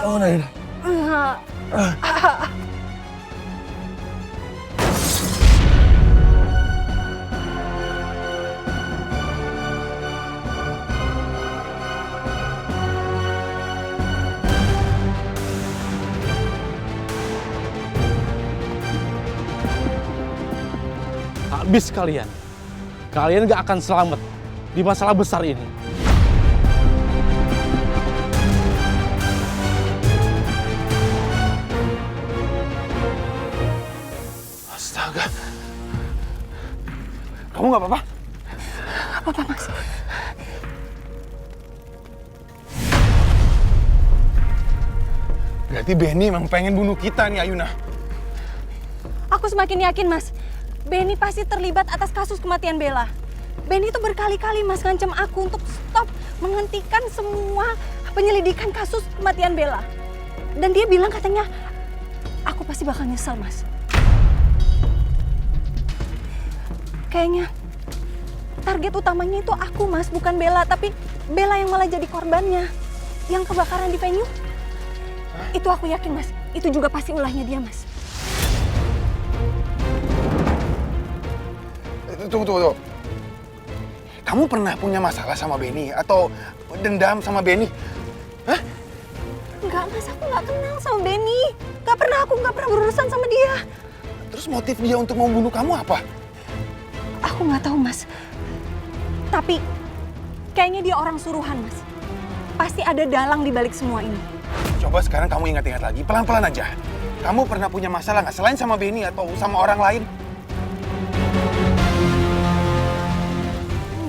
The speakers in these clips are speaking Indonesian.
Bangun Ayuna. Habis kalian. Kalian gak akan selamat di masalah besar ini. Astaga. Kamu gak apa-apa? Apa-apa, Mas? Berarti Benny emang pengen bunuh kita nih, Ayuna. Aku semakin yakin, Mas. Benny pasti terlibat atas kasus kematian Bella. Benny itu berkali-kali, Mas, ngancam aku untuk stop, menghentikan semua penyelidikan kasus kematian Bella. Dan dia bilang katanya, aku pasti bakal nyesel, Mas. Kayaknya target utamanya itu aku, Mas, bukan Bella. Tapi Bella yang malah jadi korbannya. Yang kebakaran di venue. Itu aku yakin, Mas. Itu juga pasti ulahnya dia, Mas. Tunggu. Kamu pernah punya masalah sama Benny? Atau dendam sama Benny? Hah? Enggak, Mas. Aku nggak kenal sama Benny. Aku nggak pernah berurusan sama dia. Terus motif dia untuk membunuh kamu apa? Aku nggak tahu, Mas. Tapi kayaknya dia orang suruhan, Mas. Pasti ada dalang di balik semua ini. Coba sekarang kamu ingat-ingat lagi, pelan-pelan aja. Kamu pernah punya masalah nggak selain sama Benny atau sama orang lain?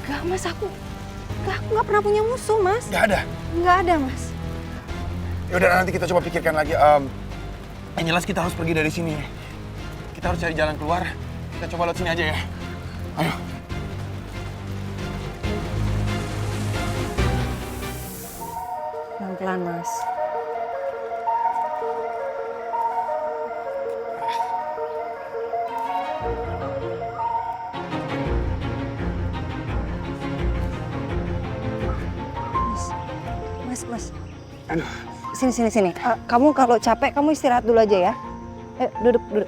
Enggak, Mas. Aku nggak pernah punya musuh, Mas. Nggak ada? Nggak ada, Mas. Yaudah, nanti kita coba pikirkan lagi. Yang jelas kita harus pergi dari sini. Kita harus cari jalan keluar. Kita coba lewat sini aja ya. Ayo. Pelan-pelan, Mas. Mas. Aduh. Sini. Kamu kalau capek, kamu istirahat dulu aja ya. Duduk. Udah.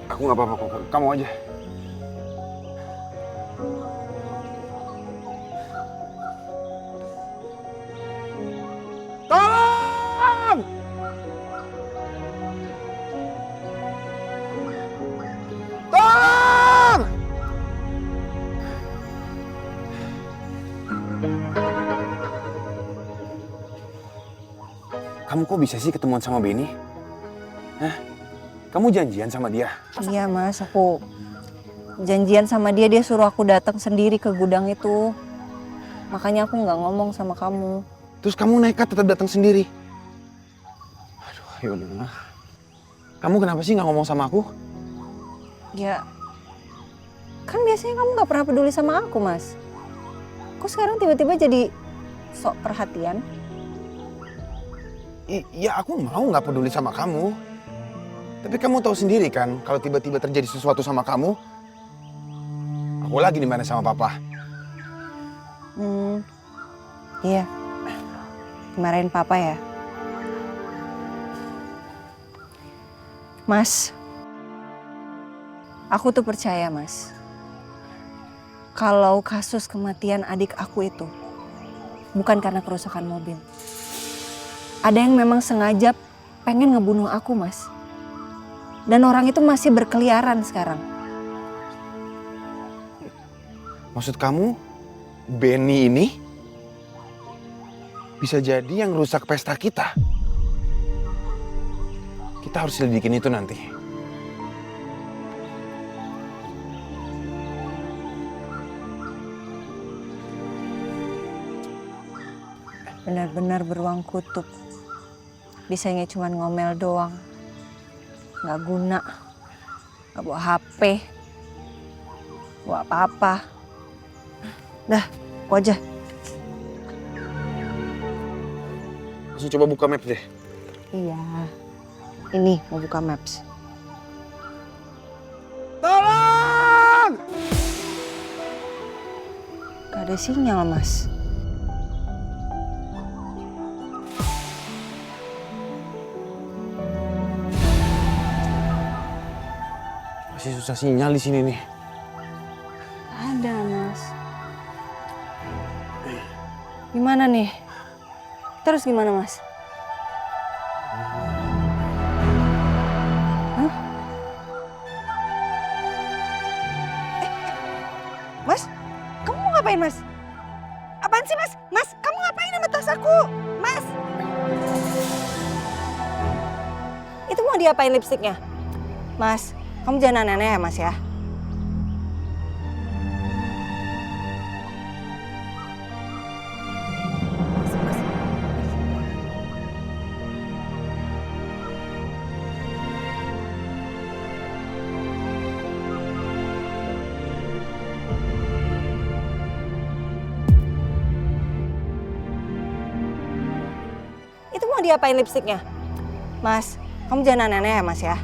Aku nggak apa-apa kok. Kamu aja. Tolong! Tolong! Kamu kok bisa sih ketemuan sama Benny? Hah? Kamu janjian sama dia? Iya, Mas. Aku janjian sama dia. Dia suruh aku datang sendiri ke gudang itu. Makanya aku nggak ngomong sama kamu. Terus kamu nekat tetap datang sendiri? Aduh, yaudah. Kamu kenapa sih nggak ngomong sama aku? Ya, kan biasanya kamu nggak pernah peduli sama aku, Mas. Kok sekarang tiba-tiba jadi sok perhatian? Iya, aku mau nggak peduli sama kamu. Tapi kamu tahu sendiri kan, kalau tiba-tiba terjadi sesuatu sama kamu, aku lagi di mana sama papa. Iya. Kemarin papa ya. Mas, aku tuh percaya, Mas. Kalau kasus kematian adik aku itu bukan karena kerusakan mobil. Ada yang memang sengaja pengen ngebunuh aku, Mas. Dan orang itu masih berkeliaran sekarang. Maksud kamu, Benny ini bisa jadi yang rusak pesta kita? Kita harus selidikin itu nanti. Benar-benar beruang kutub. Bisanya cuma ngomel doang. Nggak guna. Nggak bawa HP. Bawa apa-apa. Dah, aku aja. Langsung coba buka map deh. Iya. Ini mau buka maps. Tolong! Gak ada sinyal, Mas. Masih susah sinyal di sini nih. Ada, Mas. Gimana nih? Terus gimana, Mas? Hah? Mas? Kamu mau ngapain, Mas? Apaan sih, Mas? Mas, kamu ngapain sama tas aku? Mas! Itu mau diapain lipstiknya? Mas, kamu jangan aneh-aneh ya, Mas ya? Itu mau diapain lipstiknya? Mas, kamu jangan aneh-aneh ya, Mas ya?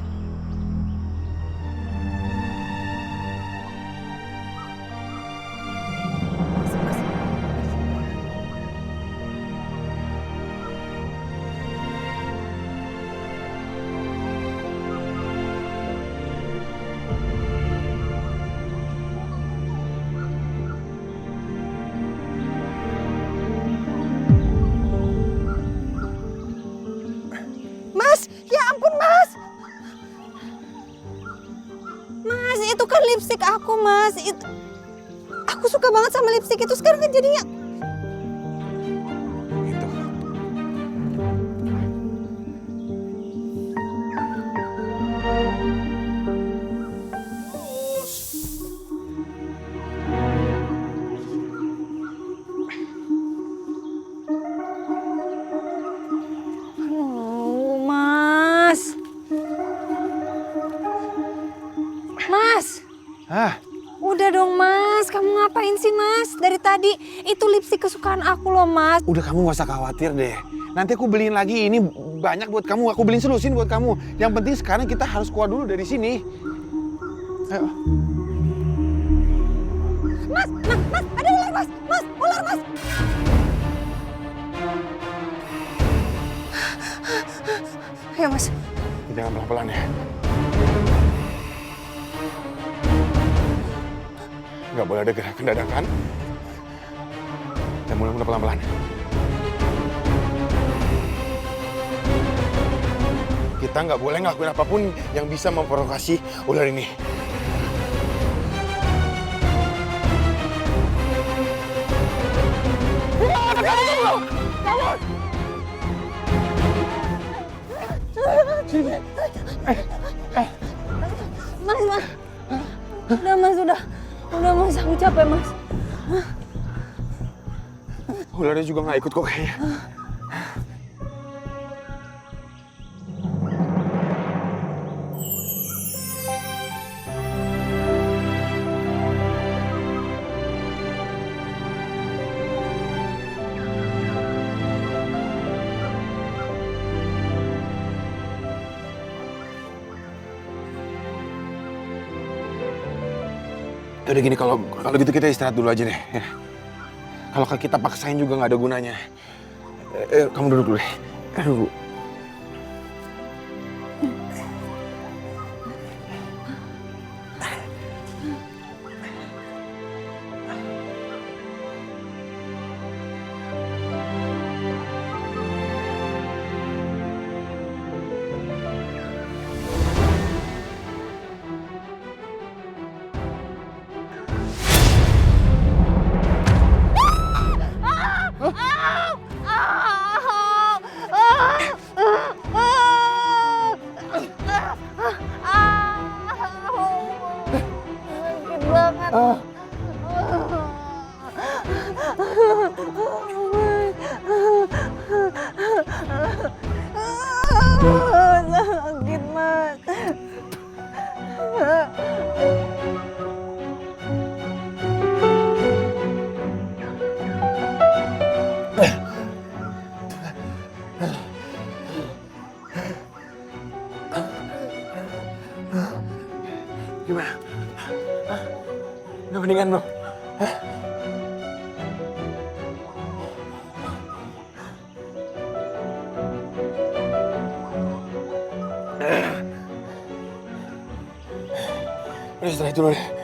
Mas, ya ampun, Mas. Mas, itu kan lipstik aku, Mas. Aku suka banget sama lipstik itu. Sekarang kan jadinya... Itu. Mas. Mas. Ah, Udah dong, Mas. Kamu ngapain sih, Mas? Dari tadi itu lipstik kesukaan aku loh, Mas. udah kamu gak usah khawatir deh. Nanti aku beliin lagi, ini banyak buat kamu. Aku beliin selusin buat kamu. Yang penting sekarang kita harus keluar dulu dari sini. Ayo. Mas, ada ular, Mas. Mas, ular, Mas. Ayo, Mas. Jangan pelan-pelan ya. Nggak boleh ada gerakan dadakan. Dan mulai pelan-pelan. Kita nggak boleh ngelakuin apapun yang bisa memprovokasi ular ini. Mas. Udah, Mas, udah. Udah, Mas, aku capek, Mas. Ularnya juga nggak ikut kok kayaknya. Udah gini, kalau gitu kita istirahat dulu aja deh. Ya. Kalau kita paksain juga nggak ada gunanya. Kamu duduk dulu deh. Duduk. Sakit banget. Sakit, Mas. Gimana? Udah mendingan belum? Udah istirahat dulu deh.